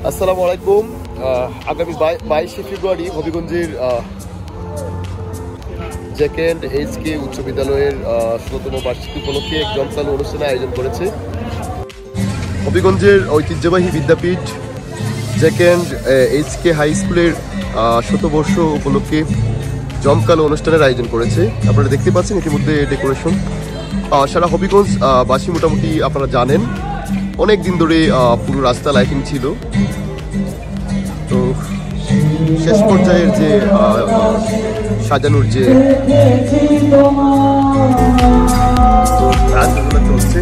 আসসালামু আলাইকুম। আগামী 22শে ফেব্রুয়ারি হবিগঞ্জের জেকেন্ড এইচকে উচ্চ বিদ্যালয়ের ১৬তম বার্ষিকী উপলক্ষে এক জমকালো অনুষ্ঠানের আয়োজন করেছে হবিগঞ্জের ঐতিহ্যবাহী বিদ্যাপীঠ জেকেন্ড এইচকে হাই স্কুলের শতবর্ষ উপলক্ষে জমকালো অনুষ্ঠানের আয়োজন করেছে। আপনারা দেখতে পাচ্ছেন ইতিমধ্যে ডেকোরেশন। সারা হবিগঞ্জ বাসী মোটামুটি আপনারা জানেন অনেক দিন ধরে পুরো রাস্তা লাইটিং ছিল। তো শেষ পর্যায়ের যে সাজানোর যে কাজগুলো চলছে,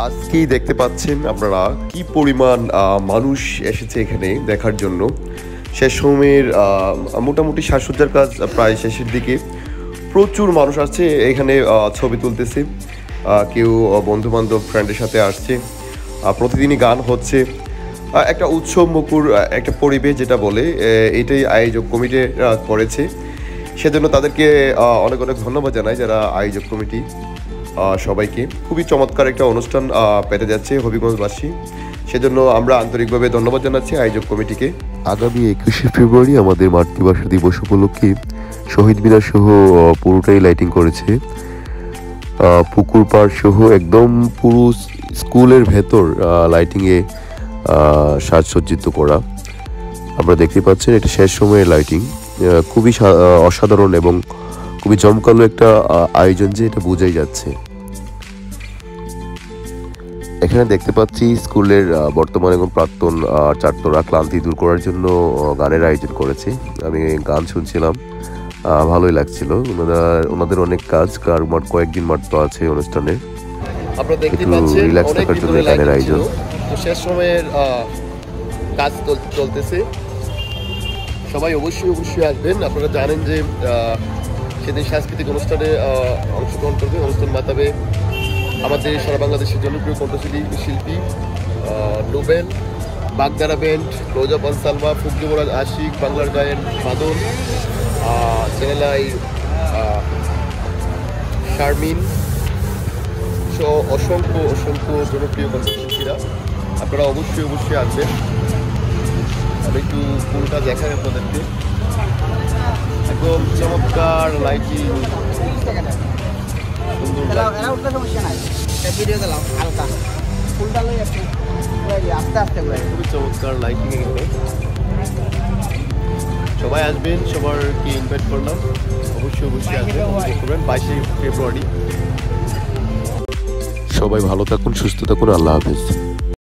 আজকেই দেখতে পাচ্ছেন আপনারা কি পরিমাণ মানুষ এসেছে এখানে দেখার জন্য। শেষ সময়ের মোটামুটি সাজসজ্জার কাজ প্রায় শেষের দিকে। প্রচুর মানুষ আসছে এখানে, ছবি তুলতেছে, কেউ বন্ধুবান্ধব ফ্রেন্ডের সাথে আসছে। প্রতিদিনই গান হচ্ছে, একটা উৎসব মুখর একটা পরিবেশ যেটা বলে, এটাই আয়োজক কমিটি করেছে। সেজন্য তাদেরকে অনেক অনেক ধন্যবাদ জানাই যারা আয়োজক কমিটি, সবাইকে। খুবই চমৎকার একটা অনুষ্ঠান পেতে যাচ্ছে হবিগঞ্জবাসী, সেজন্য আমরা আন্তরিকভাবে ধন্যবাদ জানাচ্ছি আয়োজক কমিটিকে। আগামী 21শে ফেব্রুয়ারি আমাদের মাতৃভাষা দিবস উপলক্ষে শহীদ মিনার সহ পুরোটাই লাইটিং করেছে। পুকুর পাড় সহ একদম পুরো স্কুলের ভেতর লাইটিংয়ে সাজসজ্জিত করা। আমরা দেখতে পাচ্ছেন এটা শেষ সময়ের লাইটিং, খুবই অসাধারণ এবং খুবই জমকালো একটা আয়োজন, যে এটা বোঝাই যাচ্ছে। এখানে দেখতে পাচ্ছি স্কুলের বর্তমান এবং প্রাক্তন ছাত্ররা ক্লান্তি দূর করার জন্য গানের আয়োজন করেছে। আমি গান শুনছিলাম, ভালোই লাগছিল। ওনাদের অনেক কাজ, কয়েকদিন মাত্র আছে অনুষ্ঠানে। আপনারা দেখতে পাচ্ছেন রিল্যাক্স থাকার জন্য গানের আয়োজন। শেষ সময়ের কাজ চলতেছে, সবাই অবশ্যই আসবেন। আপনারা জানেন যে সেদিন সাংস্কৃতিক অনুষ্ঠানে অংশগ্রহণ করবে, অনুষ্ঠান মাতাবে আমাদের সারা বাংলাদেশের জনপ্রিয় কণ্ঠশিল্পী নোবেল, বাগদারা ব্যান্ড, রোজা পান সালমা, ফখরুল আশিক, বাংলার গায়েন বাদল, চ্যানেলাই শারমিন সহ অসংখ্য জনপ্রিয় কণ্ঠশিল্পীরা। আপনারা অবশ্যই আসবেন। আমি একটু পুরোটা দেখাই আপনাদেরকে। একদম চমৎকার লাইটিং, খুবই চমৎকার লাইটিং এখানে। সবাই আসবেন, সবারকে ইনভাইট করলাম। অবশ্যই আসবেন 22শে ফেব্রুয়ারি। সবাই ভালো থাকুন, সুস্থ থাকুন। আল্লাহ হাফেজ।